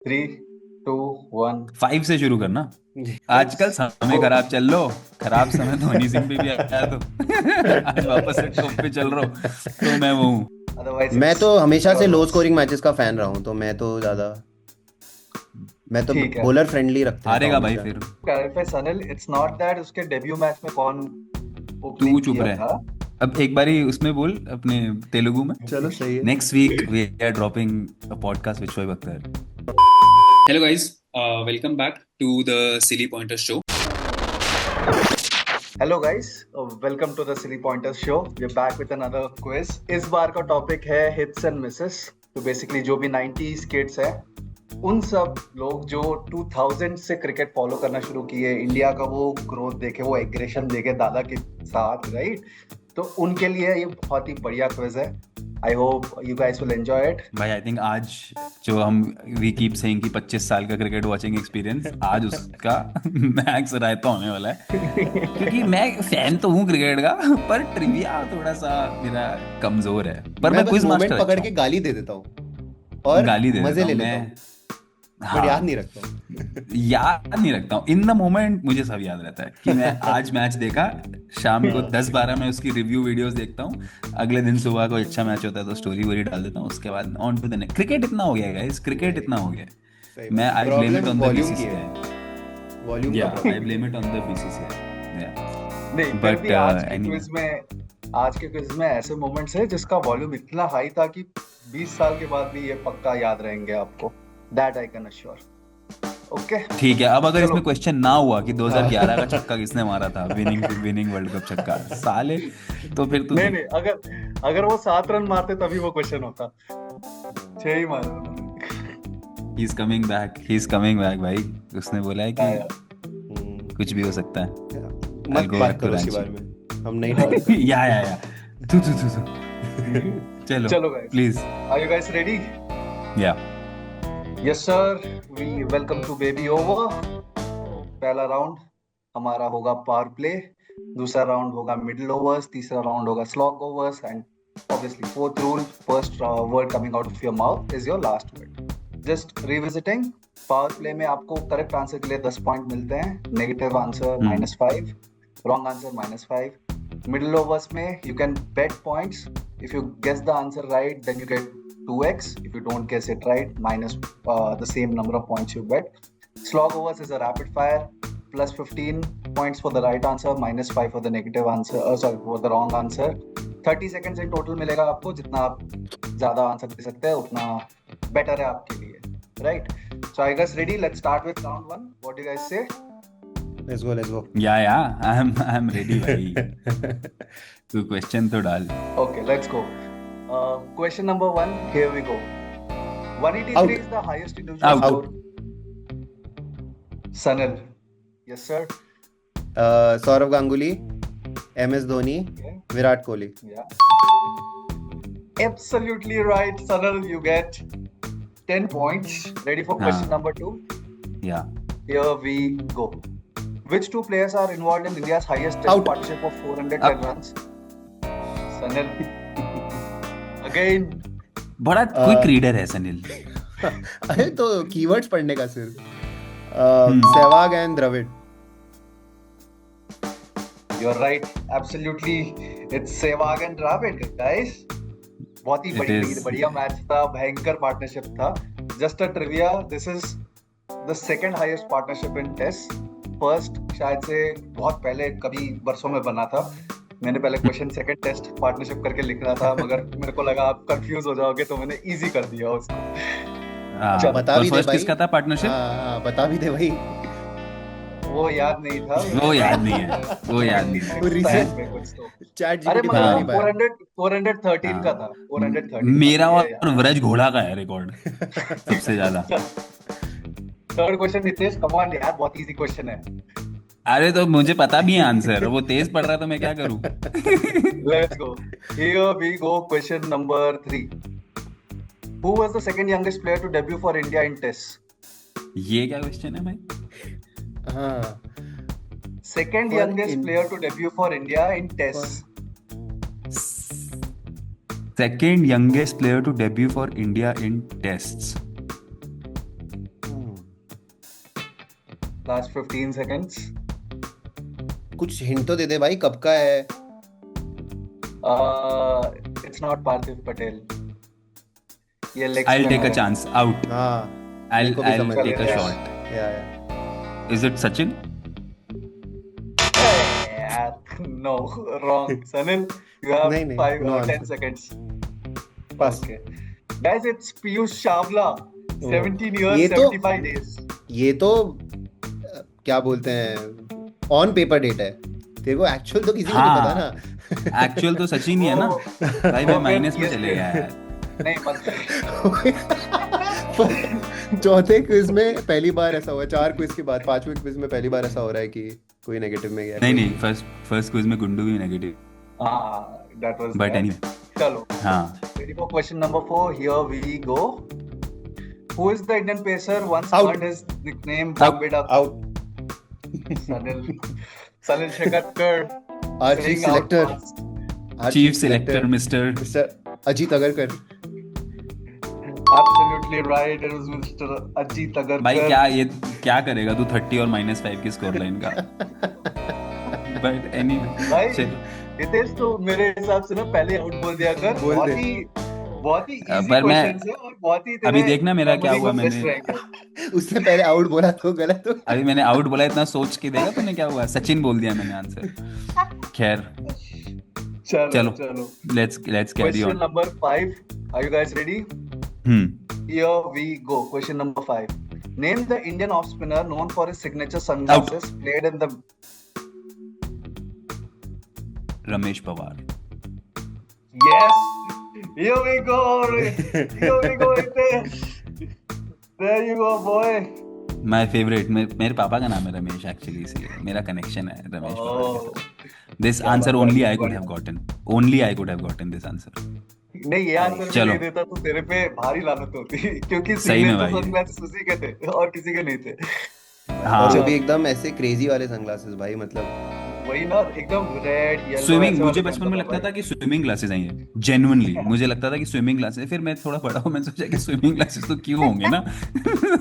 Three to one. 5 से शुरू करना। आजकल समय ओ, खराब चल लो, खराब समय धोनी सिंह पे भी आया तो आज वापस से टॉप पे चल रहा हूँ, तो मैं वो हूँ। अदरवाइज मैं इट्स तो हमेशा से your low loss. Scoring matches का फैन रहा हूँ, तो मैं तो ठीक है, बॉलर फ्रेंडली रखते रहता हूँ हारेगा भाई हमेशा। फिर। Clarify Sanal, it's not that उसके डेब्यू मैच में कौन तू ओपनिंग चुप किया रहे। था। अब एक बारी उसमें बोल अपने तेलुगु में। चलो सही है। Next week we are dropping a podcast with Shoaib Akhtar. Hello guys, welcome back to the silly pointer show. Hello guys, welcome to the silly pointers show. We are back with another quiz. इस बार का topic है hits and misses. तो basically जो भी 90s kids है, उन सब लोग जो 2000 से क्रिकेट फॉलो करना शुरू किए, इंडिया का वो ग्रोथ देखे, वो एग्रेशन देखे दादा के साथ, राइट। तो उनके लिए ये बहुत ही बढ़िया क्विज है। I hope you guys will enjoy it. भाई आई थिंक आज जो हम वी कीप सेइंग कि 25 साल का क्रिकेट वाचिंग एक्सपीरियंस, आज उसका मैक्स रायता होने वाला है। क्योंकि मैं फैन तो हूँ क्रिकेट का, पर ट्रिविया थोड़ा सा मेरा कमजोर है, पर मैं मैं बस क्विज मास्टर मोमेंट पकड़ अच्छा के हूँ। गाली दे देता हूँ और गाली दे देता मजे हूँ ले लेता मैं। हूँ, बट याद नहीं हाँ, रखता हूँ। याद नहीं रखता हूँ। इन द मोमेंट मुझे सब याद रहता है कि मैं आज मैच देखा, शाम को हाँ, 10-12 में उसकी रिव्यू वीडियोस देखता हूँ। अगले दिन सुबह को अच्छा मैच होता है तो स्टोरी वोरी डाल देता हूँ, उसके बाद on to the next. Cricket इतना हो गया गाइस, क्रिकेट सही इतना हो गया। सही मैं बात है। I blame it problem on the volume की है, बीसीसीआई। वॉल्यूम का या आई प्रॉब्लम है। Blame it on the BCCI. या नहीं, फिर बट भी एनीवे। आज के क्विज में ऐसे मोमेंट्स है जिसका वॉल्यूम इतना हाई था कि 20 साल के बाद भी ये पक्का याद रहेंगे आपको। That I can assure. Okay, ठीक है, अब अगर चलो। इसमें क्वेश्चन ना हुआ कि 2011 का हाँ। छक्का किसने मारा था, विनिंग विनिंग वर्ल्ड कप छक्का साले, तो फिर तू नहीं देख। नहीं, अगर अगर वो 7 रन मारते तभी वो क्वेश्चन होता। 6 ही मारे उन्होंने। ही इज कमिंग बैक भाई। उसने बोला है कि हाँ यार। कुछ भी हो सकता है। I'll मत go बात back to करो उसके Ranchi. बारे में, हम नहीं हाँ। डिबेट करेंगे। या तू चलो चलो guys, please. Are you guys ready? या yes sir, we welcome to baby over. पहला राउंड हमारा होगा पावर प्ले, दूसरा राउंड होगा मिडिल ओवर्स, तीसरा राउंड होगा slog overs, and obviously fourth rule, first word coming out of your mouth is your last word. Just revisiting, power play में आपको correct answer के लिए 10 पॉइंट मिलते हैं, negative answer -5, wrong answer -5। Middle overs में you can bet points. If you guess the answer right then you get 2x. If you don't guess it right, minus the same number of points you bet. Slog overs is a rapid fire. Plus 15 points for the right answer, -5 for the negative answer. Sorry, for the wrong answer. 30 seconds in total मिलेगा आपको। जितना आप ज़्यादा answer दे सकते हैं उतना better है आपके लिए, right? So I guess ready. Let's start with round one. What do you guys say? Let's go. या आई एम रेडी भाई। तू क्वेश्चन तो डाल। Okay, let's go. Question number one. Here we go. 183 out is the highest individual Out. score. Sanil. Yes, sir. Sourav Ganguly, MS Dhoni, Okay. Virat Kohli. Yeah. Absolutely right, Sanal. You get 10 points. Ready for question हाँ number two? या Here we go. Which two players are involved in India's highest test out. partnership of 410 runs? Sanal. Again. बड़ा quick reader है सनील। अरे तो keywords पढ़ने का सिर्फ। हम्म Sehwag and Dravid. You're right. Absolutely. It's Sehwag and Dravid, guys. बहुत ही इट इज। बढ़िया मैच था, भयंकर पार्टनरशिप था। Just a trivia, this is the second highest partnership in test. First शायद से बहुत पहले कभी बरसों में बना था। मैंने पहले क्वेश्चन सेकंड टेस्ट पार्टनरशिप करके लिखना था, मगर मेरे को लगा आप कंफ्यूज हो जाओगे, तो मैंने इजी कर दिया उसको। हाँ, चलो, बता और भी दे फर्स्ट भाई। किसका था पार्टनरशिप? हाँ, बता भी दे भाई। वो याद नहीं था। वो याद नहीं है, वो याद नहीं है। वो recent- में कुछ तो। चैट अरे जीपीटी मगर बता वो नहीं पाया। 413 का था। हाँ 413 का मेरा था, ये और व्रज घोड़ा का है रिकॉर्ड सबसे ज्यादा। Third question Nitesh, come on यार, बहुत इजी क्वेश्चन है। अरे तो मुझे पता भी है आंसर, वो तेज पढ़ रहा है तो मैं क्या करूं। Let's go. Here we go. Question number 3. Who was the second youngest player to debut for India in Tests? ये क्या क्वेश्चन है भाई? हाँ, Second For youngest in- player to debut for India in Tests. Second youngest player to debut for India in tests. Last 15 seconds. कुछ hint तो दे दे भाई, कब का है? It's not Parthiv Patel. ये leg I'll take spinner a है. chance. Out. हाँ, मेरे को भी I'll समझ take a गया। shot. या Is it Sachin? यार, no, wrong. Sanil, you have नहीं, 10 no answer. seconds. Pass. Okay. Guys, it's Piyush Chawla. 17 ये years, तो 75 days. ये तो क्या बोलते हैं, ऑन पेपर डेट है। तेरे को एक्चुअल तो किसी को नहीं पता ना। Actual तो सचिन ही है ना भाई, मैं माइनस में चले गया यार। नहीं मत चौथे क्विज में पहली बार ऐसा हुआ, 4 क्विज के बाद 5वें क्विज में पहली बार ऐसा हो रहा है कि कोई नेगेटिव में गया। नहीं, फर्स्ट क्विज में गुंडू भी negative, that was but that. Anyway. चलो, हाँ, ready for question number 4. Here we go. Who is the Indian pacer once Out. earned his nickname Out. Bombay Duck? Out. Sanil Shekatkar. Our chief saying out selector, fast. Chief selector mister mister Ajit Agarkar. Absolutely right. It was Mr. Ajit Agarkar. भाई क्या करेगा तू 30 और -5 की score line का। But anyway, भाई चलो। हितेश तो मेरे हिसाब से ना पहले आउट बोल दिया कर। बोल बहुत दे। ही easy पर मैं questions है और बहुत ही अभी तेरे देखना मेरा क्या memory हुआ, में best मैंने रहेंगे। उसने पहले आउट बोला तो गलत हो। अभी मैंने आउट बोला, इतना सोच के देखा तूने क्या हुआ, सचिन बोल दिया मैंने आंसर। खैर चलो चलो, let's carry Question on. number 5. Are you guys ready? Here we go. Question number 5. Name the Indian off spinner known for his signature sunglasses played in the. Ramesh Pawar. Yes. Here we go. Here we go. Hitesh. There you go, boy. My favourite, मेरे पापा का नाम है Ramesh actually, इसलिए मेरा connection है रमेश पवार के साथ। This answer only I could have gotten this answer. नहीं, ये आंसर चलो। नहीं देता तो तेरे पे भारी लानत होती, क्योंकि सही में भाई। सनग्लासेस उसी के थे और किसी के नहीं थे। हाँ, और जो भी एकदम ऐसे क्रेजी वाले सनग्लासेस भाई, मतलब वही ना, एकदम रेड येलो। स्विमिंग, मुझे बचपन में लगता था कि स्विमिंग ग्लासेस आई हैं, जेन्युइनली मुझे लगता था कि स्विमिंग ग्लासेस। फिर मैं थोड़ा बड़ा हूँ, मैंने सोचा कि स्विमिंग ग्लासेस तो क्यों होंगे ना।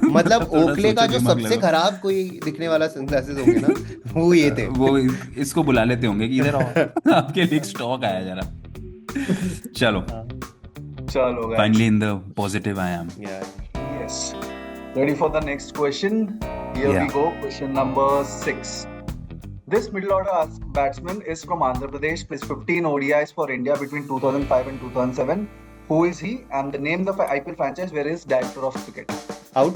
मतलब थोड़ा ओकले का सोचो, जो दिमाग सबसे लगाओ। खराब कोई दिखने वाला सनग्लासेस होंगे ना, वो ये थे। वो इसको बुला लेते होंगे कि इधर आओ, आपके लिए स्टॉक आया जरा। चलो, चलो guys. Finally in the positive I am. Yes. Ready for the next question? Here we Yeah. go. Question number 6. This middle order batsman is from Andhra Pradesh. Plays 15 ODIs for India between 2005 and 2007. Who is he? And the name of the IPL franchise where he is director of cricket. Out.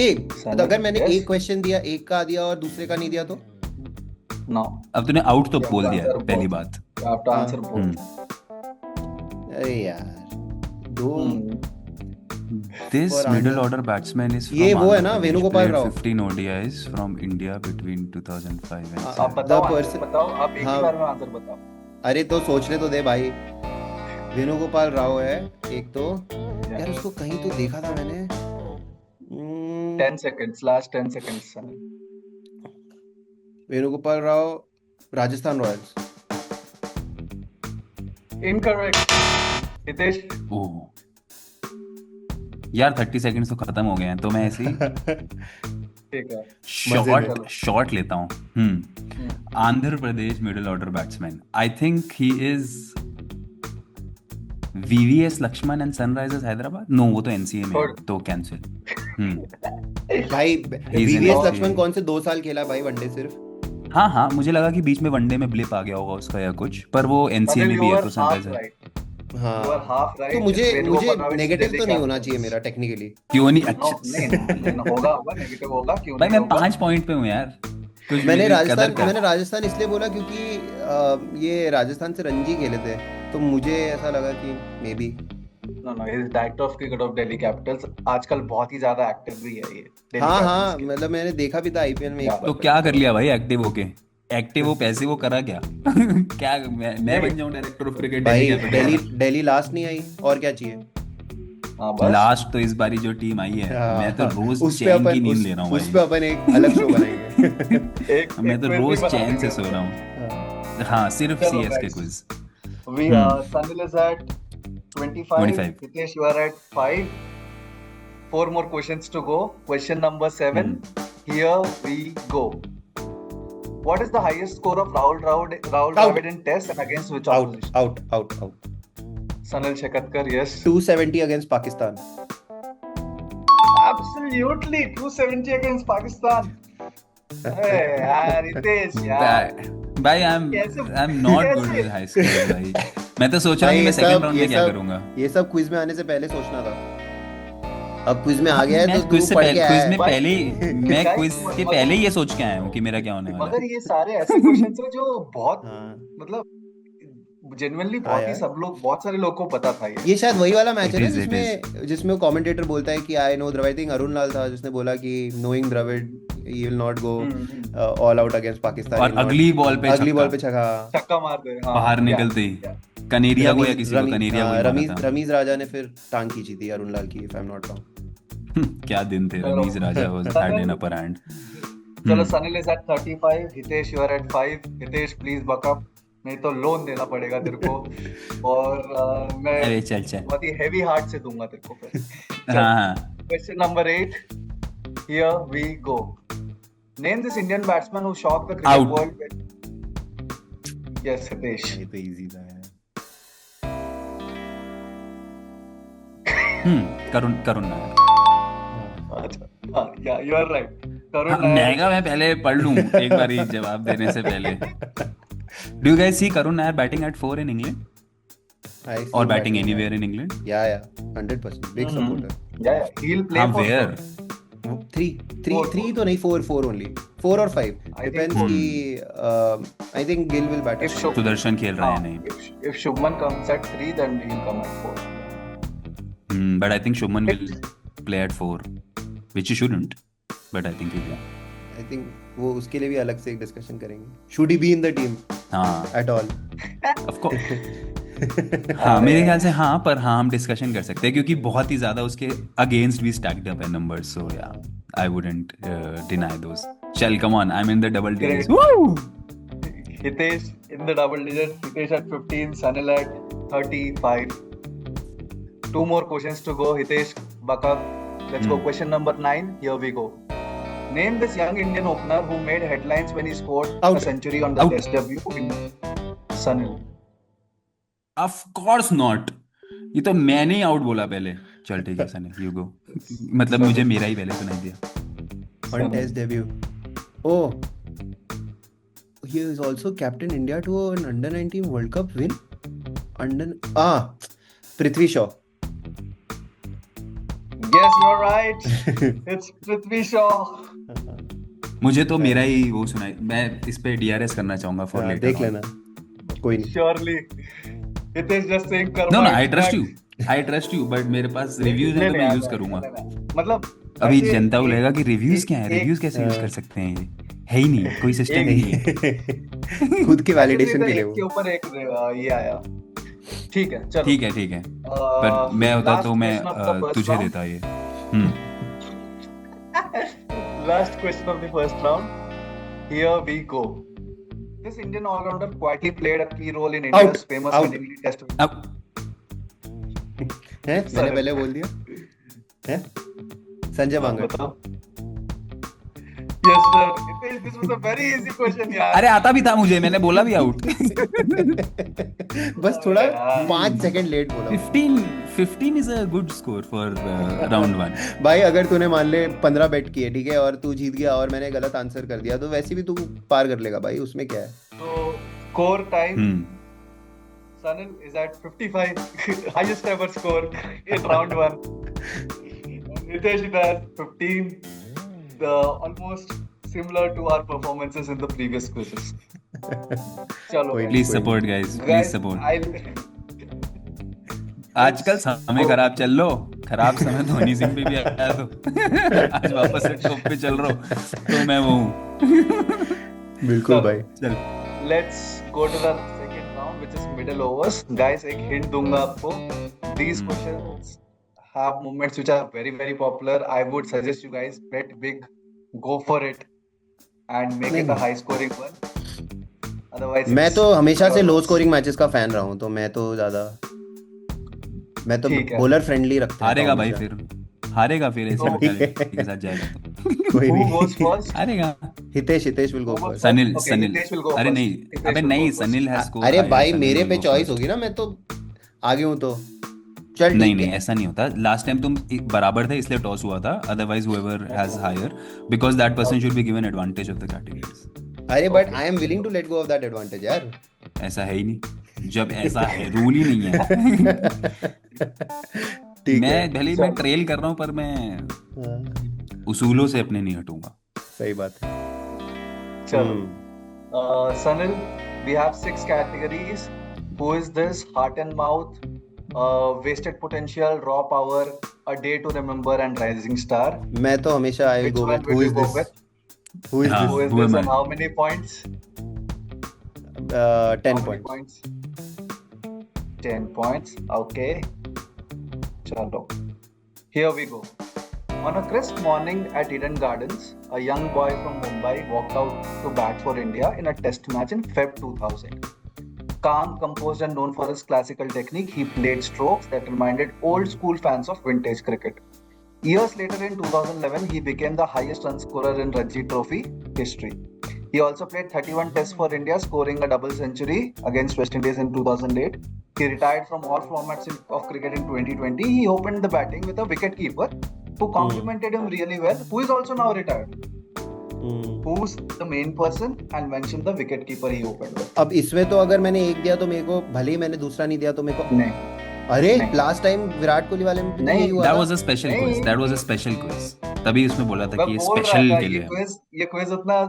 एक Sanil, अगर मैंने yes. एक question दिया, एक का दिया और दूसरे का नहीं दिया तो No. अब तूने आउट तो Yeah, बोल दिया answer है, पहली both. बात। You have to answer both. अरे यार, दो This For middle Andhra- order batsman is from ये वो है Andhra ना, Pradesh, Venugopal played Rao. 15 ODIs from India between 2005 and हाँ, 7. आप बताओ, The answer person- बताओ, आप एक हाँ। ही बार में आंसर बताओ। अरे तो सोचने तो दे भाई। वेणुगोपाल राव है एक तो, यार उसको कहीं तो देखा था मैंने। 10 seconds. Last 10 seconds. Sanil. Venugopal Rao, Rajasthan Royals. Incorrect. Hitesh. ओह यार, 30 सेकंड्स तो खत्म हो गए हैं, तो मैं ऐसे ही ठीक है। शॉर्ट लेता हूँ। Andhra Pradesh middle order batsman, I think he is VVS Laxman and Sunrisers Hyderabad. No, वो तो NCA में है, Third. तो कैंसिल। भाई in वीवीएस NCA. लक्ष्मण कौन से 2 साल खेला भाई वनडे सिर्फ। हाँ, मुझे लगा कि बीच में वनडे में ब्लिप आ गया होगा उसका या कुछ, पर वो NCA Sanil, में you भी है, are तो half सनराइजर। right. हाँ, You are half right. तो मुझे Venugopal Rao is negative Delhi तो नहीं होना Capitals. चाहिए मेरा टेक्निकली। क्यों नहीं? No, अच्छा नहीं, होगा नेगेटिव होगा, क्यों भाई, नहीं मैं होगा? 5 पॉइंट पे हूँ यार, कुछ मैंने मेरी कदर राजस्थान कर। इसलिए बोला क्योंकि ये राजस्थान से रणजी खेले थे, तो मुझे ऐसा लगा कि may be. No, he is director of cricket of Delhi Capitals. आजकल बहुत ही ज्यादा एक्टिव भी है ये Delhi हाँ Capitals के। मतलब मैंने देखा भी था आईपीएल में एक तो बार। तो क्या कर लिया भाई एक्टिव होके? एक्टिव हो, पैसे वो करा क्या? क्या मैं बन जाऊं डायरेक्टर ऑफ क्रिकेट भाई दिल्ली दिल्ली लास्ट नहीं आई, और क्या चाहिए? हाँ बस। लास्ट तो इस बारी जो टीम आई है, हाँ, मैं तो रोज उस पे चैन की अपन नींद ले रहा हूँ उस पे भाई। अपन एक अलग शो बनाएंगे। एक मैं तो quiz भी रोज बना चैन से देंगे। सो रहा हूँ। हाँ, सिर्फ चलो CS के guys. Quiz. We Sanil is at 25. 25. Hitesh, you are at 5. 4 more questions to go. Question number 7. Here we go. What is the highest score of Rahul Out. Dravid in Test and against which Out. opposition? Sanil Shekatkar, yes. 270 against Pakistan. Absolutely, 270 against Pakistan. अरे यार हितेश यार भाई आई कैसे- am not कैसे? Good with high score भाई। मैं तो सोच रहा हूँ कि मैं सेकंड राउंड में क्या करूंगा। ये सब क्विज में आने से पहले सोचना था। अब क्विज में आ गया है मैं तो क्विज तू से पढ़ पहले के क्विज आया में है। पहले मैं Guys, क्विज के पहले ही ये सोच के आया हूँ कि मेरा क्या होने वाला मगर है। ये सारे ऐसे क्वेश्चंस हैं जो बहुत हाँ। मतलब जेन्युइनली हाँ बहुत ही यार। सब लोग बहुत सारे लोगों को पता था ये शायद वही वाला मैच It है ना is, it जिसमें वो कमेंटेटर बोलता है कि I know Dravid. I think Arun Lal था जिसने बोला कि knowing Dravid he will not go all out against Pakistan. और अगली बॉल पे अगली बॉल पे छक्का। छक्का मार दे हाँ, बाहर yeah, निकलते ही yeah. कनेरिया को या किसी को कनेरिया को ही मारा था। रमीज राजा ने फिर टांग खींची थी अरुण लाल की, if I am not wrong. क्या दिन थे। चलो। Ramiz Raja was had an upper hand. चलो Sanil is at 35, Hitesh you are at 5. Hitesh please buck up, नहीं तो लोन देना पड़ेगा तेरे को और मैं अरे चल चल। बहुत ही हेवी हार्ट से दूंगा तेरे को फिर। हाँ हाँ। Question number 8. Here we go. Name this Indian batsman who shocked the cricket Out. world with... Yes, Hitesh. ये तो इजी था यार। करुण नायर। अच्छा, हाँ, yeah, you are right. करुण हाँ, नायर। मैं पहले पढ़ लूं एक बार ही जवाब देने से पहले। Do you guys see Karun Nair batting at 4 in England I see or him batting anywhere in England? Yeah, 100%. Big supporter. Yeah, he'll play हाँ, for where? sure. Three तो नहीं, four only. 4 or 5. I think Depends four. कि I think Gill will bat. If at Shub- Sudarshan खेल रहा है हाँ, नहीं। if Shubman comes at 3, then he'll come at 4. But I think Shubman will play at 4, which he shouldn't. But I think he will. I think वो उसके लिए भी अलग से एक डिस्कशन करेंगे. Should he be in the team हाँ, at all? of course. हाँ मेरे ख्याल से हाँ, पर हाँ हम डिस्कशन कर सकते हैं क्योंकि बहुत ही ज्यादा उसके अगेंस्ट भी स्टैक्ड अप है नंबर्स। सो या आई वुडंट डिनाई दोस। चल come on, I am in the double digits. Hitesh in the double digits. Hitesh at 15, Sanil at 35. 2 more questions to go. Hitesh, buck up. Let's go. Question number 9. Here we go. Name this young Indian opener who made headlines when he scored Out. a century on the Out. Test debut in Sanil. Of course not. ये तो मैंने ही out बोला पहले। चल ठीक है Sunny, you go. मतलब मुझे मेरा ही पहले सुनाई दिया। On Test debut. Oh, he is also captain India to an under-19 World Cup win. Prithvi Shaw. Yes, you're right. It's Prithvi Shaw. मुझे तो मेरा ही वो सुनाई। मैं इस पे डीआरएस करना चाहूंगा फॉर लेटर। देख लेना, कोई नहीं। Surely. Hitesh just saying karma. No I trust you, I trust you, but मेरे पास रिव्यूज हैं तो मैं यूज करूंगा। मतलब अभी ऐसे जनता को लगेगा कि रिव्यूज क्या है, एक- रिव्यूज कैसे यूज कर सकते हैं। ये है ही नहीं, कोई सिस्टम ही नहीं है। खुद के वैलिडेशन के लिए एक के वो। ऊपर एक ये आया। ठीक है, चलो। ठीक है। पर मैं होता तो मैं तुझे देता ये। Last question of the first round. Here we go. This Indian all-rounder quietly played a key role in India's Out. famous Out. winning Test. अब हैं? मैंने पहले बोल दिया हैं? संजय बांगर। बताओ। Yes, sir. This was a very easy question, यार. अरे आता भी था मुझे, मैंने बोला भी आउट। बस थोड़ा यार। 5 सेकंड लेट बोला। 15 is a good score for round 1. भाई अगर तूने मान ले 15 बेट किए, ठीक है, और तू जीत गया और मैंने गलत आंसर कर दिया, तो वैसे भी तू पार कर लेगा भाई, उसमें क्या है। So, score time. Hmm Sanil is at 55, highest ever score in round 1. Hitesh is at 15, almost similar to our performances in the previous quizzes. Chalo, कोई प्लीज कोई support guys, please guys, support. I'll आजकल समय खराब चल लो, खराब समय धोनी सिंह पे भी आया तो आज वापस से टॉप पे चल रहा हूँ तो मैं वो हूँ। बिल्कुल भाई। चल let's go to the second round, which is middle overs. Guys, एक hint दूंगा आपको. These questions have movements which are very, very popular. I would suggest you guys bet big, go for it, and make it a high scoring one. Otherwise, मैं it's- तो हमेशा से low scoring matches का fan रहा हूँ, तो मैं तो ठीक है। बॉलर फ्रेंडली रखता हूँ हारेगा भाई, हमेशा। फिर हारेगा, फिर ऐसे तो- mentality के साथ जाएगा तो। कोई Who नहीं goes first? अरे कहाँ Hitesh will go Who goes first. Sanil first? Okay, Sanil Hitesh will go अरे first. नहीं Hitesh अबे will नहीं go first. Sanil has score अरे हायर भाई सनिल मेरे will pay go choice first होगी ना, मैं तो आगे हूँ तो चल नहीं ठीक नहीं है। ऐसा नहीं होता लास्ट टाइम तुम बराबर थे इसलिए टॉस हुआ था otherwise whoever has higher because that person should be given advantage of the categories अरे but Okay. I am willing to let go of that advantage यार। ऐसा है ही नहीं जब ऐसा है रूल ही नहीं है ठीक है। मैं भले ही मैं चलो ट्रेल कर रहा हूँ पर मैं हाँ, उसूलों से अपने नहीं हटूंगा सही बात है। चलो. हम्म Sanil, we have 6 categories. Who is this? Heart and mouth, wasted potential, raw power, a day to remember, and rising star. मैं तो हमेशा I will Which go one with will who you is go this, with? Who is हाँ Who this. is who this am and I how many points? 10 How many points. points? 10 points. Okay. Chalo. Here we go. On a crisp morning at Eden Gardens, a young boy from Mumbai walked out to bat for India in a test match in Feb 2000. Calm, composed, and known for his classical technique, he played strokes that reminded old school fans of vintage cricket. Years later, in 2011, he became the highest run scorer in Ranji Trophy history. He also played 31 tests for India, scoring a double century against West Indies in 2008. He retired from all formats of cricket in 2020. He opened the batting with a wicket-keeper who complimented him really well, who is also now retired. Who's the main person? And mention the wicket-keeper he opened with. अब इसमें तो अगर मैंने एक दिया तो मेरे को, भले ही मैंने दूसरा नहीं दिया तो मेरे को, नहीं अरे नहीं। लास्ट टाइम विराट कोहली वाले में भी तो नहीं, यही हुआ that था। was a special नहीं। quiz that was a special quiz तभी उसमें बोला था मैं कि ये बोल रहा स्पेशल था के लिए है। ये क्विज उतना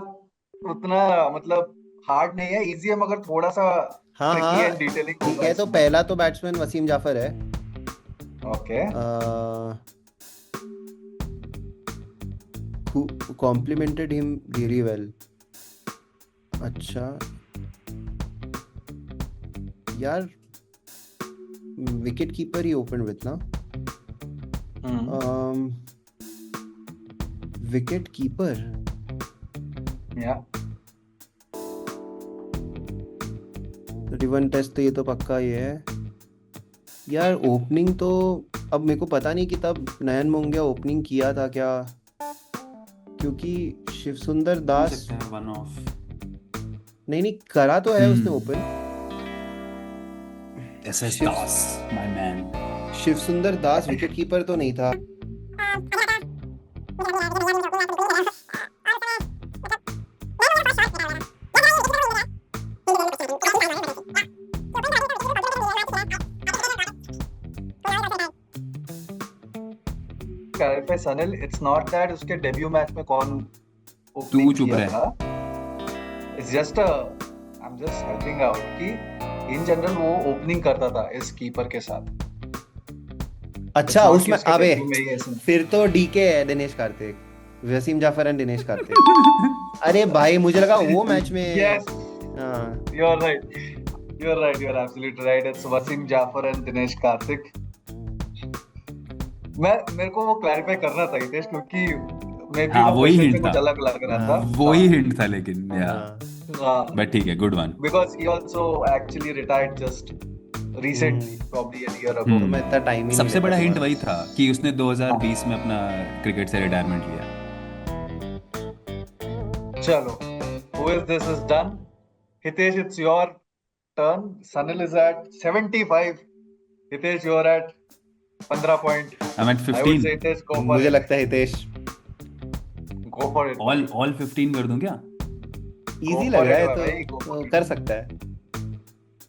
उतना मतलब हार्ड नहीं है, इजी है, मगर थोड़ा सा हाँ ट्रिकी हाँ एंड डिटेलिंग ठीक होगा है। तो इसमें. पहला तो बैट्समैन वसीम जाफर है। Okay. who complimented him really well। अच्छा यार wicket keeper he open with ना, विकेट कीपर या 31 टेस्ट तो ये तो पक्का ये है यार। ओपनिंग तो अब मेरे को पता नहीं कि तब नयन मोंगिया ओपनिंग किया था क्या, क्योंकि शिव सुंदर दास वन ऑफ नहीं करा तो है उसने open. SS Das my man Shiv Sundar Das wicket keeper तो नहीं था। पे सनिल, इट्स नॉट दैट उसके डेब्यू मैच में कौन तू ओपनिंग चुप किया रहे। था. It's just I am just helping out कि इन जनरल वो ओपनिंग करता था इस कीपर के साथ. अच्छा It's not उसमें कि उसके अबे debut में ही ऐसे. फिर तो डीके है, दिनेश कार्तिक, वसीम जाफर एंड दिनेश कार्तिक। अरे भाई मुझे लगा वो मैच में। Yes, हाँ you are right. You are absolutely right. It's Wasim Jafar and Dinesh Karthik. मेरे को वो क्लैरिफाई करना था हितेश, क्योंकि मैं भी हाँ वो वही क्वेश्चन से हिंट कुछ था अलग लग रहा था. वही हिंट था लेकिन हाँ। बट ठीक है good one Because he also actually retired just recently, probably a year ago. तो मैं इतना टाइम ही नहीं सबसे लेता बड़ा हिंट तुम्हारा। वही था कि उसने 2020 में अपना क्रिकेट से रिटायरमेंट लिया। Chalo, who is this is done. Hitesh, it's your turn. Sanil is at 75. Hitesh, you're at 15 point. I'm at I would 15 say Hitesh, go for मुझे it. लगता है Hitesh Go for it. All 15 कर दूं क्या? Easy for लग रहा it, है भाई, go तो for it. कर सकता है।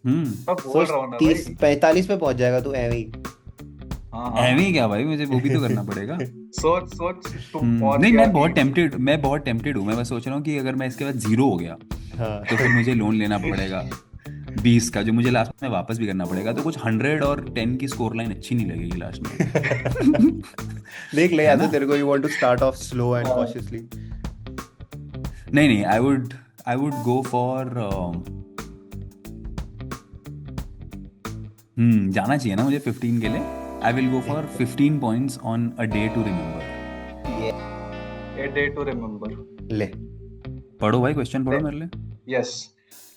मैं बोल सोच रहा हूँ ना 30 भाई. 45 पे पहुंच जाएगा तू ऐਵੇਂ ही। हाँ, एਵੇਂ ही क्या भाई, मुझे वो भी तो करना पड़ेगा। सोच तू पहुंच नहीं गया मैं बहुत कि- टेम्पटेड हूँ। मैं बस सोच रहा हूँ कि अगर मैं इसके बाद 0 हो गया हाँ तो फिर मुझे लोन लेना पड़ेगा 20 का, जो मुझे लास्ट में वापस भी करना पड़ेगा। तो कुछ 100 और 10 की स्कोर लाइन अच्छी नहीं लगेगी लास्ट में। देख ले है या तो ना? तेरे को you want to start off slow and हाँ। कॉशियसली। नहीं आई वुड गो फॉर जाना चाहिए ना मुझे 15 के लिए। I will go for 15 points on a day to remember. A day to remember. ले पढ़ो भाई, क्वेश्चन पढ़ो मेरे लिए। Yes.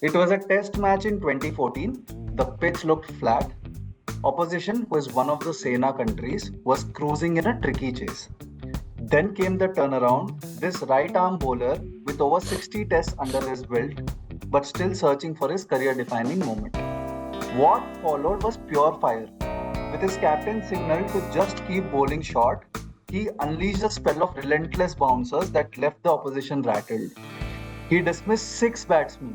It was a test match in 2014. The pitch looked flat. Opposition, who is one of the Sena countries, was cruising in a tricky chase. Then came the turnaround. This right arm bowler with over 60 tests under his belt, but still searching for his career-defining moment. What followed was pure fire. With his captain signal to just keep bowling short, he unleashed a spell of relentless bouncers that left the opposition rattled. He dismissed 6 batsmen,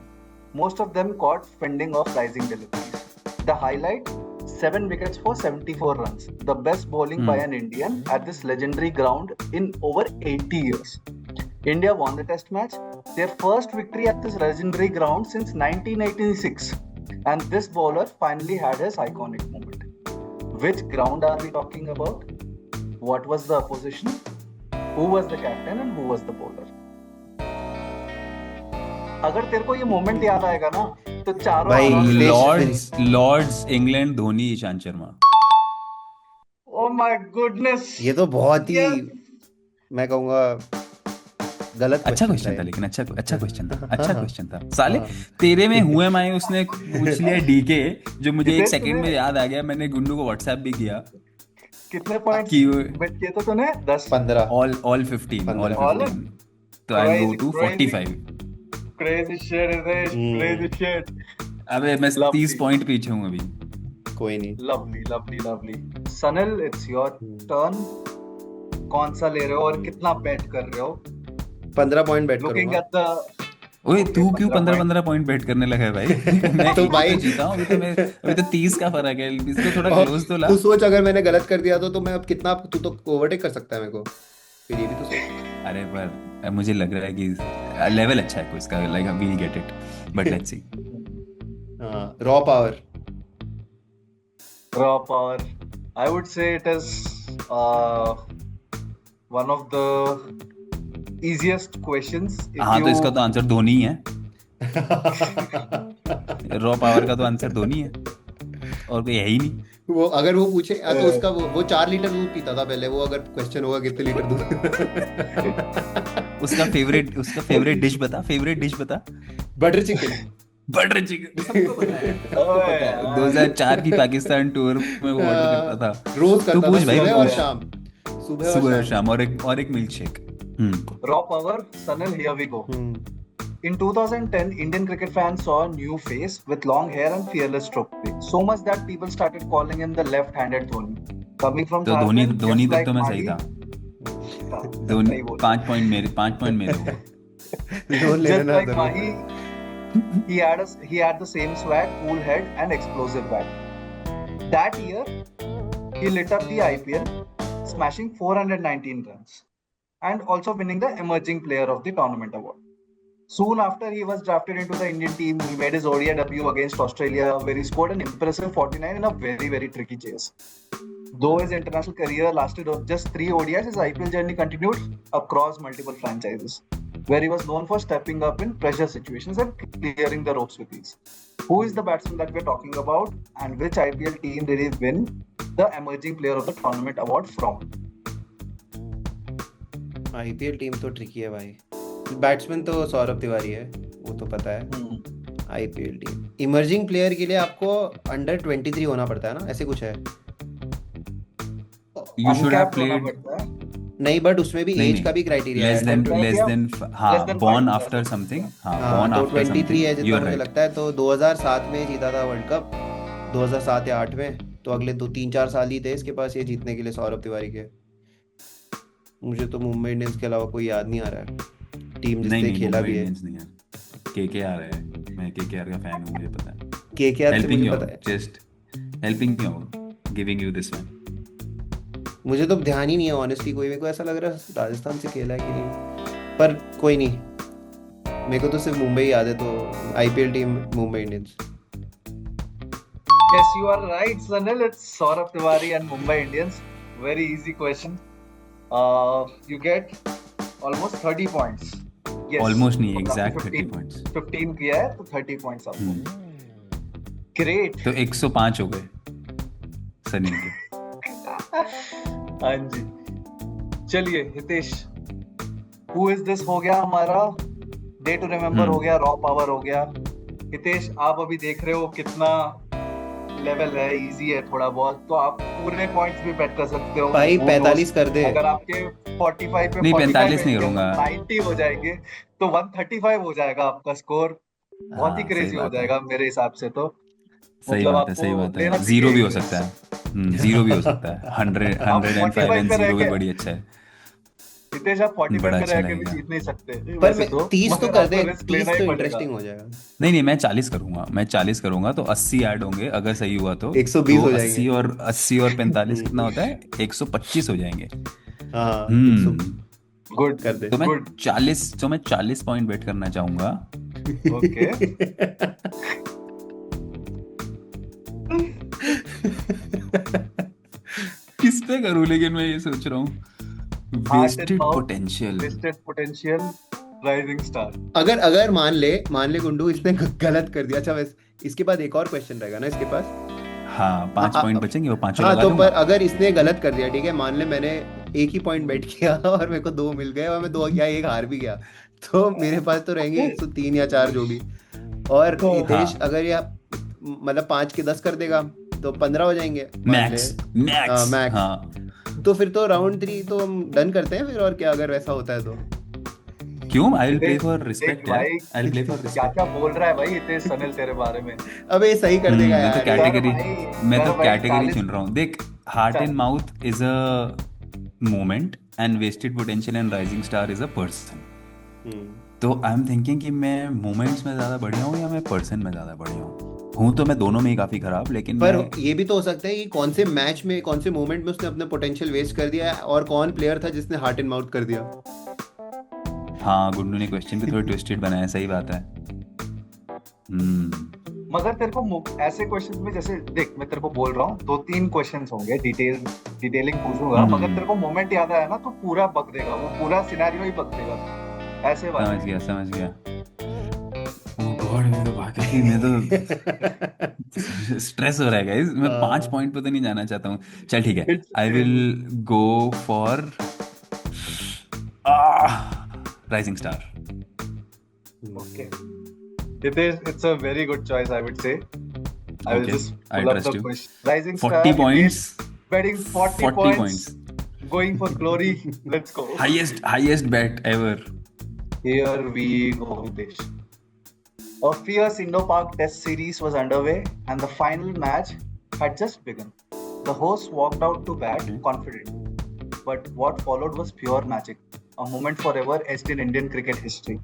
most of them caught fending off rising deliveries. The highlight? 7 wickets for 74 runs, the best bowling by an Indian at this legendary ground in over 80 years. India won the test match, their first victory at this legendary ground since 1986. And this bowler finally had his iconic moment. Which ground are we talking about? What was the opposition? Who was the captain and who was the bowler? अगर तेरे को ये moment याद आएगा ना तो चारों भाई, आराम से Lord's England, Dhoni, Ishant Sharma. Oh my goodness! ये तो बहुत ही Yes. मैं कहूँगा गलत अच्छा क्वेश्चन क्वेश्चन था था, ये। लेकिन अच्छा क्वेश्चन था साले। तेरे में हुए मैं उसने पूछ लिया डीके, जो मुझे एक कितने सेकंड में याद आ गया। मैंने गुंडू को व्हाट्सएप भी किया कितने पॉइंट्स कि बेट किए तो तूने 10 15 all 15 all 15 15 तो आई go to Crazy. 45। crazy shit Hitesh, crazy shit. अबे मैं Lovely. 30 पॉइंट पीछे हूँ अभी। कोई नहीं। lovely. Sunil, it's your turn. कौन सा ले रहे हो और कितना बेट कर रहे हो? 15 पॉइंट बैट Looking करूंगा। at the ओए Okay, तू क्यों 15 15 पॉइंट बेट करने लगा है भाई? मैं तो एक भाई- तो जीता हूँ अभी तो 30 का फर्क है। इसको थोड़ा और क्लोज तो ला। तू सोच, अगर मैंने गलत कर दिया तो मैं अब कितना, तू तो ओवरटेक कर सकता है मेरे को, फिर ये भी तो सोच। अरे पर मुझे लग रहा है कि लेवल अच्छा है इसका, like we'll get it, but let's see. Raw power. raw power, I would say it is one of the easiest questions. If हाँ तो you- इसका तो आंसर धोनी है। रॉ पावर का तो आंसर धोनी है और कोई है ही नहीं। वो अगर वो पूछे तो उसका वो 4 लीटर दूध पीता था पहले। वो अगर क्वेश्चन होगा कितने लीटर दूध उसका फेवरेट डिश बता। Butter chicken. बटर चिकन सबको पता है, ओए, 2004 की पाकिस्तान टूर में वो ऑर्डर करता था रोज तो करता पूछ था, भाई, सुबह और पूछ। शाम। सुबह और शाम और एक milk shake. raw power, Sunil, here we go. In 2010, Indian cricket fans saw a new face with long hair and fearless stroke play. So much that people started calling him the left-handed Dhoni. Coming from तो Dhoni Jharkhand, Dhoni just तक like तो मैं Mahi- सही था। हाँ, धोनी सही बोल। 5 point मेरे हो। लोन लेना Just ना like जरूर। Mahi, he had the same swag, cool head, and explosive bat. That year, he lit up the IPL, smashing 419 runs, and also winning the Emerging Player of the Tournament award. Soon after he was drafted into the Indian team, he made his ODI debut against Australia, where he scored an impressive 49 in a very, very tricky chase. Though his international career lasted just 3 ODIs, his IPL journey continued across multiple franchises, where he was known for stepping up in pressure situations and clearing the ropes with ease. Who is the batsman that we're talking about, and which IPL team did he win the Emerging Player of the Tournament award from? IPL team तो tricky है भाई। Batsman तो सौरभ तिवारी है, वो तो पता है। IPL team emerging player के लिए आपको अंडर 23 होना पड़ता है ना, ऐसे कुछ है। You should have Uncapped होना played पड़ता है। नहीं, बट उसमें भी नहीं, एज नहीं। का भी क्राइटेरिया less है। than हाँ Less than born 5 after something, हाँ हाँ, born तो after 23 something, है जितना you're मुझे right। लगता है। तो 2007 में जीता था वर्ल्ड कप, 2007 या 8 में। तो अगले 2-3-4 साल ही थे इसके पास ये जीतने के लिए, सौरभ तिवारी के। मुझे तो मुंबई इंडियंस के अलावा कोई याद नहीं आ रहा है टीम जिससे नहीं खेला मुंबई भी है। इंडियंस नहीं है, केकेआर है। मैं केकेआर का फैन हूँ, मुझे पता है। केकेआर से हेल्पिंग मुझे यू पता है। Just helping you giving you this one. मुझे तो ध्यान ही नहीं है ऑनेस्टली, कोई मेरे को ऐसा लग रहा है राजस्थान से खेला है कि नहीं, पर कोई नहीं। मेरे को तो सिर्फ मुंबई याद है, तो IPL team Mumbai Indians. Yes, you are right, Sunil. It's Saurabh Tiwari and Mumbai Indians. Very easy question. You get almost 30 points. Yes. Almost नहीं, मतलब एग्जैक्ट 30 15 पॉइंट्स। 15 किया है तो 30 points आपको. Great. तो 105 हो गए सनी के। हाँ जी. चलिए हितेश, Who is this हो गया हमारा, Day to Remember हो गया, Raw Power हो गया. हितेश, आप अभी देख रहे हो कितना लेवल है, इजी है थोड़ा बहुत, तो आप पूरे पॉइंट्स भी बेट कर सकते हो। भाई Who 45 knows? कर दे। अगर आपके 45 पे नहीं 45 45 नहीं है, करूंगा। 90 हो जाएंगे तो 135 हो जाएगा आपका स्कोर। बहुत ही हाँ सही क्रेजी हो बात है, जाएगा मेरे हिसाब से तो। सही मतलब बात है, सही आपको बात लेना है। जीरो चाहिए भी हो इनिंग्स। सकता है, जीरो भी हो सकता है। 100 आप 105 45 एंड पे रह जीरो भी के, बड़ी अच्छा है, हितेश आप 45 बड़ा पे अच्छा रह के भी लगेगा। जीत नहीं सकते पर वैसे तो, 30 तो मगर कर आपको दे, रिस्क लेना 30 ही तो पड़ेगा। इंटरेस्टिंग हो जाएगा। नहीं नहीं, मैं 40 करूंगा, मैं 40 करूंगा तो 80 ऐड होंगे अगर सही हुआ तो। 120 तो हो जाएंगे। 80 और 45 कितना होता है, 125 हो जाएंगे। हाँ 100 हम्म गुड कर दे। गुड। तो मैं 40 पॉइंट बेट करना चाहूंगा। ओके। किस पे करूं, लेकिन मैं ये सोच रहा हूँ, heart and wasted mouth, potential. Wasted potential, rising star. अगर अगर मान ले गुंडू इसने गलत कर दिया। अच्छा वैसे इसके बाद एक और क्वेश्चन रहेगा ना इसके पास। हाँ हाँ 5 पॉइंट बचेंगे, वो पांचों हाँ, लगा तो पर दूंगा। अगर इसने गलत कर दिया, ठीक है, मान ले मैंने एक ही पॉइंट बेट किया और मेरे को 2 मिल गए और मैं 2 या 1 हार भी गया, तो मेरे पास तो रहेंगे 103 या 4 जो भी। और हितेश हाँ अगर ये मतलब 5 के 10 कर देगा तो 15 हो जाएंगे मान ले। Max, max max. हाँ। तो फिर तो राउंड 3 तो हम डन करते हैं फिर, और क्या अगर वैसा होता है तो। क्यों, I will play Hitesh, for Hitesh respect यार, भाई आई विल प्ले फॉर क्या रिस्पेक्ट। क्या बोल रहा है भाई हितेश सनील तेरे बारे में। अबे सही कर देगा मैं तो यार ये। सर कैटेगरी भाई, मैं सर तो भाई कैटेगरी 40, चुन रहा हूँ। देख, heart and mouth is a moment and wasted potential and rising star is a person. Hmm. तो आई एम थिंकिंग कि मैं मोमेंट्स में ज्यादा बढ़िया हूँ या मैं पर्सन में ज्यादा बढ़िया हूँ तो मैं दोनों में ही काफी खराब, लेकिन पर मैं ये भी तो हो सकता है कि कौन से मैच में, कौन से मोमेंट में उसने अपना पोटेंशियल वेस्ट कर दिया है, और कौन प्लेयर था जिसने हार्ट एंड माउथ कर दिया। हाँ गुड्डू ने क्वेश्चन भी थोड़ा ट्विस्टेड बनाया, सही बात है। मगर तेरे को ऐसे क्वेश्चंस में, जैसे देख मैं तेरे को बोल रहा हूँ 2-3 क्वेश्चंस होंगे, डिटेलिंग पूछूंगा, मगर तेरे को मोमेंट याद आया ना तो पूरा बक देगा, वो पूरा सिनेरियो ही बक देगा ऐसे वाला। समझ गया। ओह गॉड, मैं तो स्ट्रेस हो रहा है गाइस, मैं 5 पॉइंट पे तो नहीं जाना चाहता हूँ। चल ठीक है, It's I will go for rising star. okay. It's a very good choice, I would say. I will Okay, just I pull up trust the you. question. Rising Star, 40 Hitesh, points, betting 40 40 points, points, going for glory. Let's go. highest bet ever. Here we go, Hitesh. A fierce Indo-Pak Test series was underway, and the final match had just begun. The hosts walked out to bat confident, but what followed was pure magic. A moment forever etched in Indian cricket history.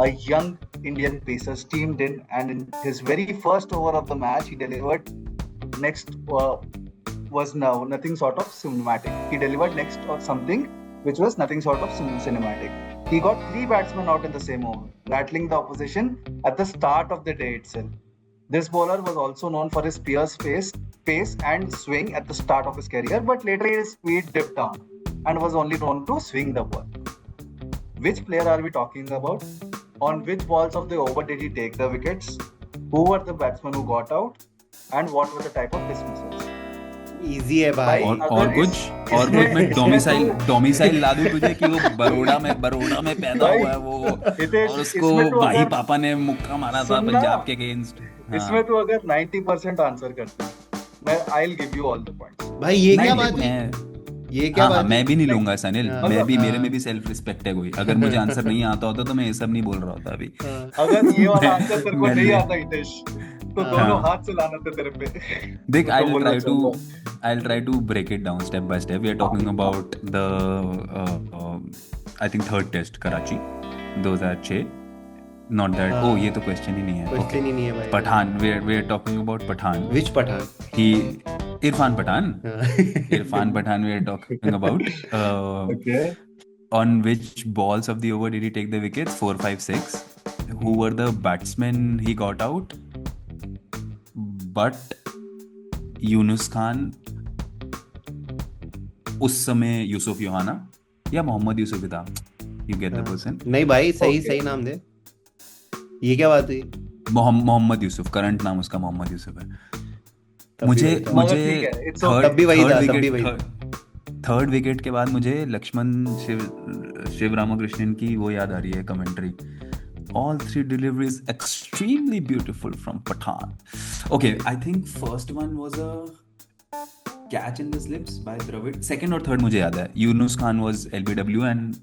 A young Indian pacer steamed in, and in his very first over of the match, he delivered next was now nothing short of cinematic. He delivered next or something which was nothing short of cinematic. He got 3 batsmen out in the same over, rattling the opposition at the start of the day itself. This bowler was also known for his fierce pace and swing at the start of his career, but later his speed dipped down and was only known to swing the ball. Which player are we talking about? On which balls of the over did he take the wickets? Who were the batsmen who got out? And what were the type of dismissals? Easy है भाई। और कुछ मैं domicile ला दूं तुझे कि वो बड़ौदा में पैदा हुआ है वो, और उसको भाई पापा ने मुक्का मारा था पंजाब के अगेंस्ट। इसमें तो अगर 90% आंसर करता है, मैं I'll give you all the points. भाई ये क्या बात है, ये क्या बात है? मैं भी नहीं लूंगा सनिल, हाँ, मेरे में भी सेल्फ रिस्पेक्ट है कोई। अगर मुझे आंसर नहीं आता होता तो मैं ये सब नहीं बोल रहा होता अभी। अगर ये वाला आंसर तेरे को मैं- नहीं आता हितेश, तो दोनों हाथ से लाना था तेरे पे। देख, तो I'll बोलना try to break it down step by step. We are talking about the I think third test, Karachi 2006. Not that. Oh, ये तो क्वेश्चन ही नहीं है। क्वेश्चन ही नहीं है भाई। Pathan, we are talking about Pathan. Which Pathan? Irfan Pathan. Irfan Pathan we are talking about. Okay. On which balls of the over did he take the wickets? 4, 5, 6. Who were the batsmen he got out? But Yunus Khan, उस समय यूसुफ योहाना या मोहम्मद यूसुफ था। You get the person? नहीं भाई, सही Okay. सही नाम दे। ये क्या बात हुई? मोहम्मद यूसुफ, करंट नाम उसका मोहम्मद यूसुफ है। तब मुझे भी वही था। मगर ठीक है, it's okay. तब भी वही था, तब भी वही था। थर्ड विकेट के बाद मुझे लक्ष्मण शिव रामकृष्णन की वो याद आ रही है, commentary. All three deliveries extremely beautiful from Pathan. Okay, I think first one was a catch in the slips by Dravid. Second or third मुझे याद है. Yunus Khan was LBW and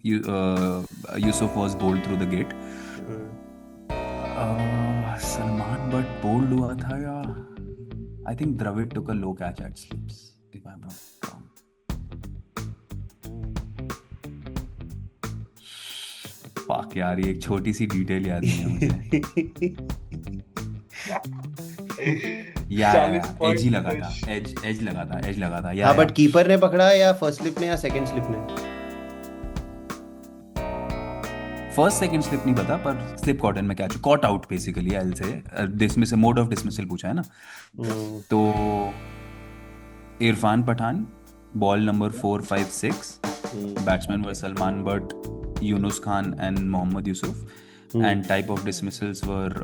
Yusuf was bowled through the gate. Salman Butt bowled हुआ था या I think Dravid took a low catch at slips if I'm not wrong. Fuck यार ये एक छोटी सी डिटेल याद नहीं है मुझे. या एज ही लगा था. एज लगा था या हाँ बट कीपर ने पकड़ा या फर्स्ट स्लिप ने या सेकंड स्लिप ने? फर्स्ट सेकंड स्लिप नहीं पता पर स्लिप कॉट इन में catch caught out basically I will say dismissal mode of dismissal पूछा है ना. तो Irfan Pathan ball number 4, 5, 6 batsman were Salman Butt, Younis Khan and Mohammad Yousuf and type of dismissals were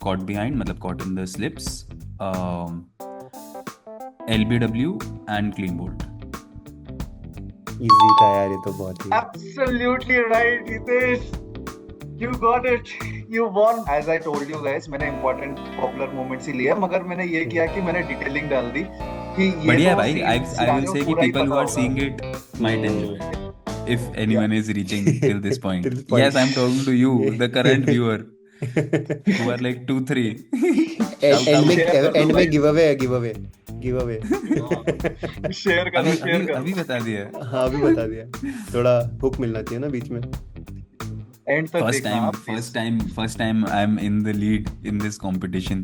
caught behind मतलब caught in the slips, LBW and clean bowled. Easy था यार ये तो बहुत ही. Absolutely right, Hitesh. You got it. You won. As I told you guys, मैंने important popular moments ही लिए मगर मैंने ये किया कि मैंने detailing डाल दी कि ये बढ़िया है तो भाई. I will say कि people who are seeing it might enjoy it. If anyone is reaching till this point. Yes, I'm talking to you, the current viewer, who are like 2-3. And में give away share कर अभी बता दिया. हाँ अभी बता दिया. थोड़ा हुक मिलना चाहिए ना बीच में. एंड तक देखना. First time I'm in the lead in this competition.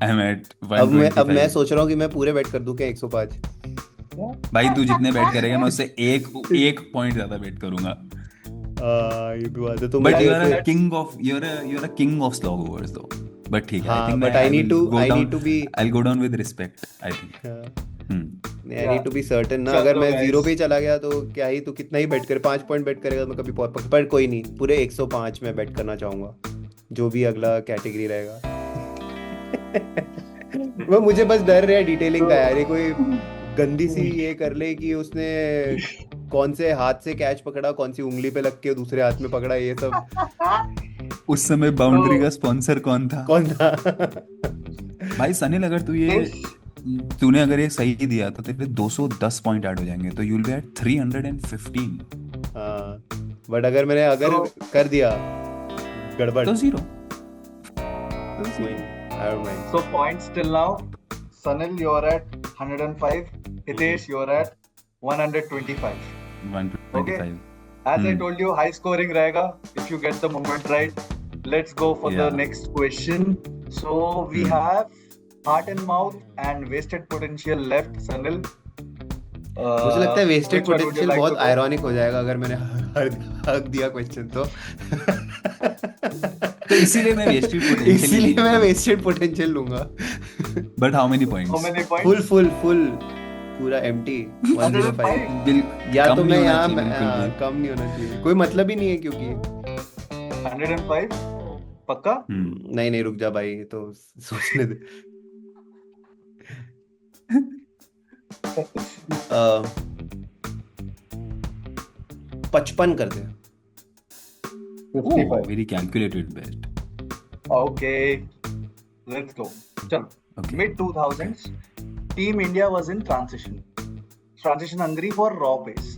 I'm at 125. अब मैं सोच रहा हूँ कि मैं पूरे बैट कर दूं क्या 105. भाई तू जितने बैट करेगा मैं उससे एक पॉइंट ज्यादा बैट करूंगा. ये भी बात है. तो but you're a king of slog overs though. But ठीक है. I think but I need to be. I'll go down with respect. I think. I need to be certain ना. अगर मैं 0 पे चला गया तो क्या ही तू कितना ही बैट करे 5 पॉइंट बैट करेगा तो मैं कभी पर कोई नहीं पूरे 105 में बैट करना चाहूंगा जो भी अगला कैटेगरी रहेगा. वो मुझे बस डर रहा है डिटेलिंग का यार. ये कोई गंदी सी ये कर ले कि उसने कौन से हाथ से कैच पकड़ा, कौन सी उंगली पे लग के दूसरे हाथ में पकड़ा, ये सब. उस समय बाउंड्री का स्पॉन्सर कौन था भाई. सनील अगर तूने अगर ये सही दिया तो तेरे 210 पॉइंट ऐड हो जाएंगे तो you will be at 315. But अगर कर दिया गड़बड़ तो 0. I don't mind. So points till now, Sanil you're at 105, Hitesh you're at 125. 125. Okay. As I told you, high scoring रहेगा if you get the moment right. Let's go for the next question. So we have heart and mouth and wasted potential left, Sanil. मुझे लगता है wasted potential बहुत ironic हो जाएगा अगर मैंने हक दिया क्वेश्चन तो इसीलिए मैं वेस्टेड पोटेंशियल लूंगा. But how many points? Full पूरा एम्प्टी 105. या तो मैं यहाँ कम नहीं होना चाहिए. कोई मतलब ही नहीं है क्योंकि 105 पक्का. नहीं रुक जा भाई तो सोचने दे. 55 कर दे. 55. Very calculated bet. Okay, let's go. चलो. Okay. Mid 2000s, Team India was in transition hungry for raw pace.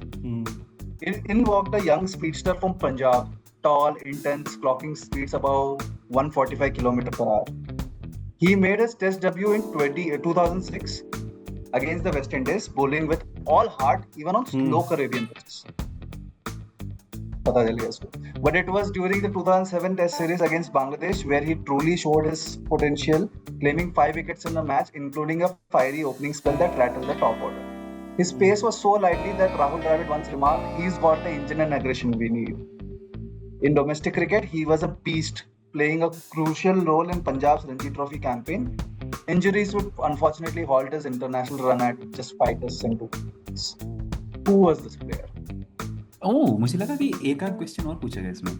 In walked a young speedster from Punjab, tall, intense, clocking speeds above 145 km/h. He made his test debut in 2006 against the West Indies, bowling with all heart, even on slow Caribbean pitches. पता चल गया इसको. But it was during the 2007 Test series against Bangladesh where he truly showed his potential, claiming 5 wickets in the match, including a fiery opening spell that rattled the top order. His pace was so lively that Rahul Dravid once remarked, "He's got the engine and aggression we need." In domestic cricket, he was a beast, playing a crucial role in Punjab's Ranji Trophy campaign. Injuries would unfortunately halt his international run at just 5 tests and 2 wickets. Who was this player? मुझे लगा कि एक आध question और पूछेगा इसमें.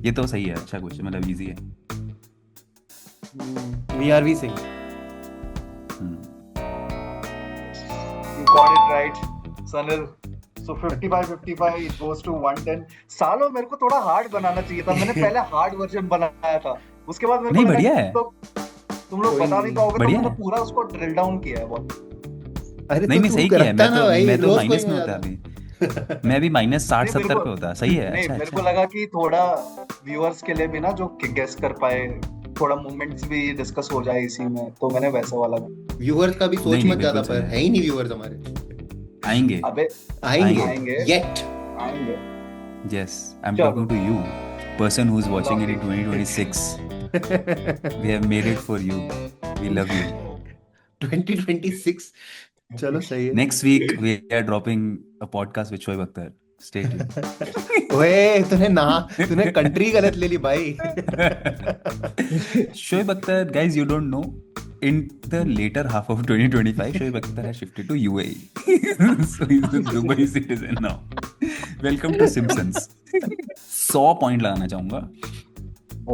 ये तो सही है. अच्छा क्वेश्चन मतलब इजी है. VRV Singh. You got it right, Sanil. So 55 it goes to 110. सालों मेरे को थोड़ा हार्ड बनाना चाहिए था, मैंने पहले हार्ड वर्जन बनाया था, उसके बाद मेरे को नहीं, लगा बढ़िया कि है, तुम लोग कोई बता नहीं नहीं। पाओगे, तो बढ़िया मैंने है। पूरा उसको ड्रिल डाउन किया है बहुत। अरे नहीं तो नहीं, तू सही किया है। करता ना भाई, मैं तो रोज माइनस कोई में हो होता जाता। अभी, मैं भी -60 नहीं मेरे 70 को पे होता। सही है, नहीं अच्छा मेरे को अच्छा। लगा कि थोड़ा व्यूअर्स के लिए भी ना, जो गेस कर पाए, थोड़ा मूवमेंट्स भी डिस्कस हो जाए इसी में, तो मैंने वैसा वाला। व्यूअर्स का भी नहीं सोच नहीं, मत ज्यादा, बिल्कुल पर सही है है। ही नहीं व्यूअर्स हमारे। आएंगे अबे आएंगे आएंगे येट। आएंगे। Yes, I'm चलो talking to you, person who's watching it in lovely 2026. We have made it for you. We love you. 2026 चलो सही है। Next week we are dropping a podcast with Shoaib Akhtar. Stay tuned. ओए तूने country गलत ले ली भाई। Shoaib Akhtar, guys, you don't know. In the later half of 2025, Shoaib Akhtar has shifted to UAE. So he's a Dubai citizen now. Welcome to Simpsons. 100 point लगाना चाहूंगा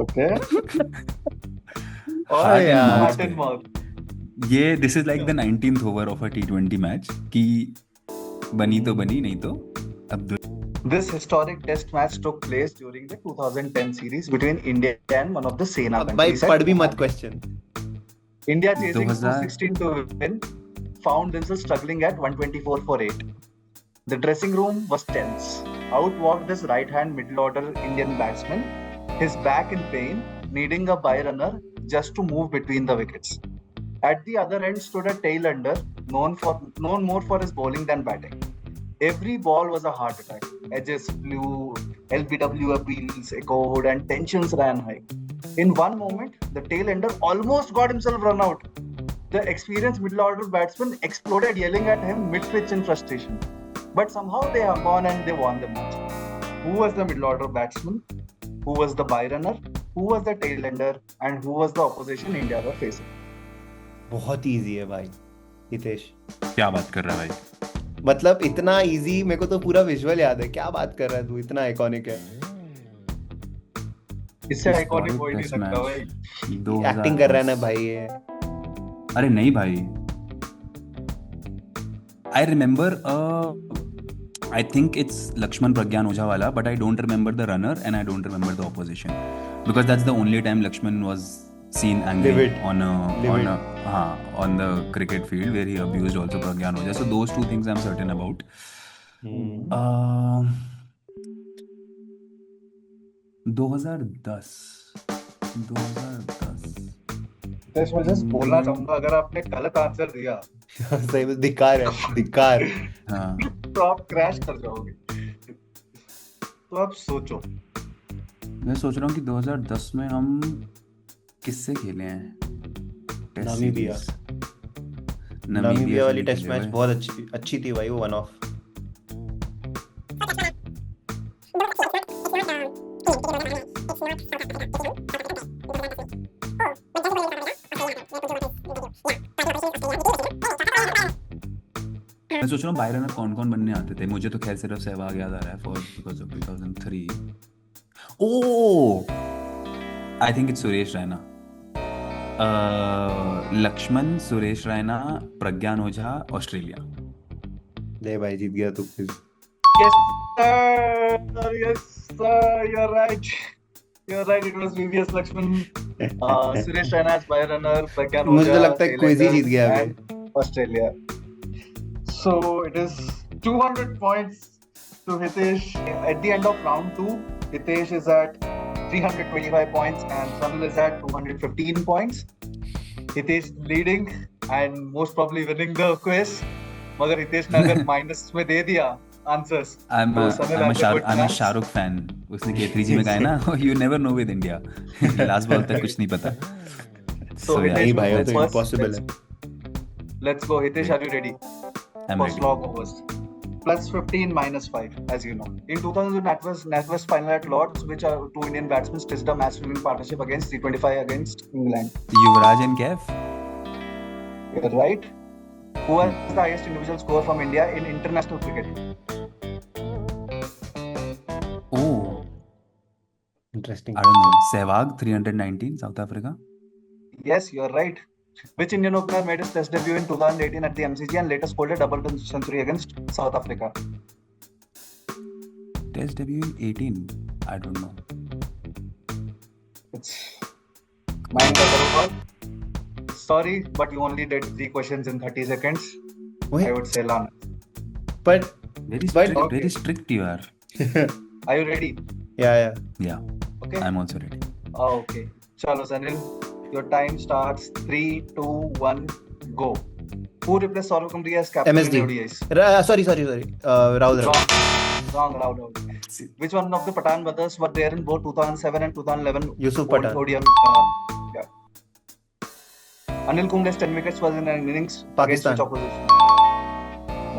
okay. और heart and यार। Mouth heart and पे। Mouth. ये this is like the 19th over of a T20 match कि बनी तो बनी, नहीं तो अब This historic test match took place during the 2010 series between India and one of the Sena अब भाई countries. पढ़ भी मत question. India chasing 2000 216 to win found themselves struggling at 124 for 8. The dressing room was tense. Out walked this right-hand middle-order Indian batsman, his back in pain, needing a by-runner just to move between the wickets. At the other end stood a tail-ender, known more for his bowling than batting. Every ball was a heart attack. Edges flew, LBW appeals echoed, and tensions ran high. In one moment, the tail-ender almost got himself run out. The experienced middle-order batsman exploded, yelling at him mid-pitch in frustration. But somehow they hung on and they won the match. Who was the middle-order batsman? Who was the by-runner? Who was the tail-ender? And who was the opposition India were facing? बहुत easy है भाई हितेश, क्या बात कर रहा है भाई? मतलब इतना इजी, मेरे को तो पूरा विजुअल याद है। क्या बात कर रहा है तू, इतना आइकॉनिक है। इससे आइकॉनिक कोई नहीं टेस्ट लगता भाई। मैच 2010। एक्टिंग कर रहा है ना भाई ये। अरे नहीं भाई, I remember I think it's Lakshman Pragyan Ojha wala, but I don't remember the runner and I don't remember the opposition because that's the only time Lakshman was seen angry Livid. on the cricket field where he abused also Pragyan Ojha. So those two things I'm certain about. 2010 मैं just बोलना चाहूंगा, अगर आपने गलत answer दिया सही में धिक्कार है, धिक्कार। हाँ, तो आप क्रैश कर जाओगे। तो आप सोचो। मैं सोच रहा हूँ कि 2010 में हम किससे खेले हैं टेस्ट नामीबिया। सीरीज। नामीबिया वाली से टेस्ट खेले मैच हुए। बहुत अच्छी थी भाई, वो वन ऑफ। मैं सोच रहा हूँ बाय रनर कौन कौन बनने आते थे। मुझे तो खैर सिर्फ सहवाग याद आ रहा है for because of 2003। Oh, I think it's Suresh Raina. Laxman, Suresh Raina, Pragyan Ojha, Australia. दे भाई, जीत गया तू quiz. Yes sir, you're right. You're right, it was VVS Lakshman. Suresh Raina as by runner, Pragyan Ojha, मुझे तो लगता है क्विज ही जीत गया अभी। and Australia. So it is 200 points to Hitesh. At the end of round 2, Hitesh is at 325 points and Sunil is at 215 points. Hitesh leading and most probably winning the quiz. मगर हितेश ने अगर minus में दे दिया answers, I'm तो a, Sunil I'm a, has a Shah, good I'm a chance. Shahrukh fan. उसने K3G में कहा है ना, you never know with India. Last ball तक कुछ नहीं पता। So yeah, नहीं Hitesh भाई, will वो go तो first. इम्पॉसिबल है। Let's go. Hitesh, are you ready I'm for ready. slog overs? Plus 15 minus 5, as you know. In 2000, NatWest final at Lords, which are two Indian batsmen stitched a match-winning partnership against T25 against England. Yuvraj and Kev. You're right. Who has the highest individual score from India in international cricket? Oh, interesting. I don't know. Sehwag 319, South Africa. Yes, you're right. Which Indian opener made his test debut in 2018 at the MCG and later scored a double century against South Africa? test debut in 18. I don't know. It's 9 का करो और sorry but you only did 3 questions in 30 seconds. Wait. I would say Lana. But Very But- strict, Okay. very strict you are. Are you ready? yeah. Yeah, Okay. I'm also ready. Okay. Chalo Sanil, your time starts 3, 2, 1, go. Who replaced Saurav Kumri as captain MSD. in ODIs? Sorry. Rahul Dravid. Wrong. Which one of the Pathan brothers were there in both 2007 and 2011 Yusuf Pathan. ODI? Yeah. Anil Kumble's 10 wickets was in an innings Pakistan. against which opposition?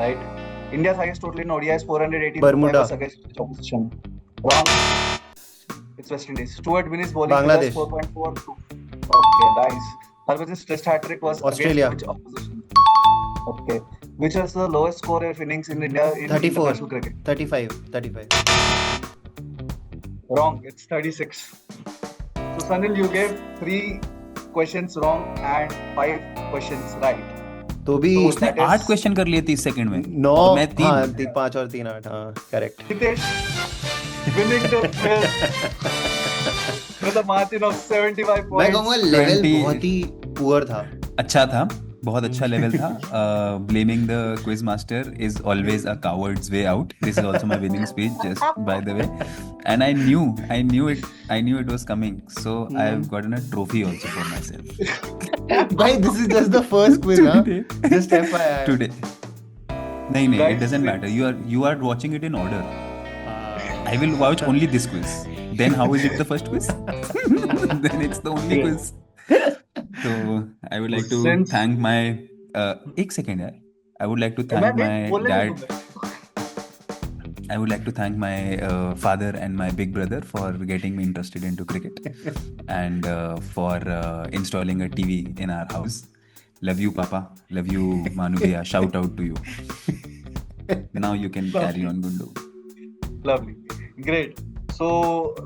Right. India's highest total in ODI is 418 Bermuda. was against which opposition? Wrong. It's West Indies. Stuart Binnie's bowling Bangladesh. 4.42. Okay, nice. Harbhajan's test hat trick was Australia. against which opposition? Okay. Which was the lowest score of innings in India in 34. international cricket? 35. Wrong. It's 36. So Sanil, you gave 3 questions wrong and 5 questions right. तो भी तो उसने that is- 8 question कर लिए 30 second में 9 और मैं 3 हाँ 5 और 3 8 हाँ correct Hitesh winning the with a margin of 75 points. मैं कहूँगा लेवल 20 बहुत ही पुअर था अच्छा था, बहुत अच्छा लेवल था. Blaming the quiz master is always a coward's way out. This is also my winning speech, just by the way. And I knew it was coming. So I've gotten a trophy also for myself भाई this is just the first quiz हाँ today. just FYI Today. नहीं, it Guys, doesn't matter. You are watching it in order. I will watch only this quiz. Then how is it the first quiz? Then it's the only Yeah. quiz. So I would like to Since- thank my एक second यार. I would like to मैं thank भी my बोलने dad. दूंगा. I would like to thank my father and my big brother for getting me interested into cricket and for installing a TV in our house. Love you, Papa. Love you, Manu Bhaiya. Shout out to you. Now you can carry on, Gundu. Lovely. Great. So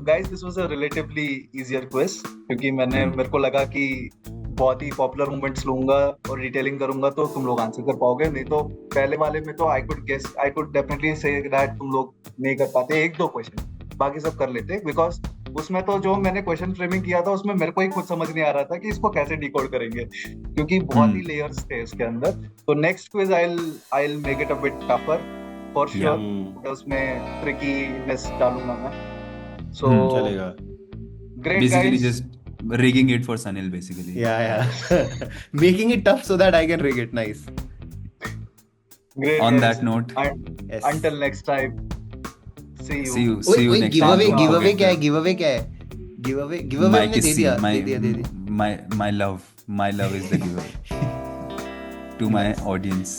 guys, this was a relatively easier quiz क्योंकि मेरे को लगा कि बहुत ही popular moments लूंगा और detailing करूंगा तो तुम लोग आंसर कर पाओगे. नहीं तो पहले वाले में तो I could definitely say that तुम लोग नहीं कर पाते 1-2 क्वेश्चन, बाकी सब कर लेते बिकॉज उसमें तो जो मैंने क्वेश्चन फ्रेमिंग किया था उसमें मेरे को ही खुद समझ नहीं आ रहा था कि इसको कैसे डिकोड करेंगे क्योंकि बहुत ही लेयर्स थे इसके अंदर. तो next quiz I will make it a bit tougher for sure. उसमें ट्रिकीनेस डालूंगा मैं. सो चलेगा great Basically, guys. just rigging it for Sanil, basically. yeah making it tough so that I can rig it nice Great On guys. that note, yes Until next time. See you. see you next time. Give Don't away forget क्या है to- give away क्या है give away my हमने दे kissy, दिया my दे दिया my love is the giveaway to my audience.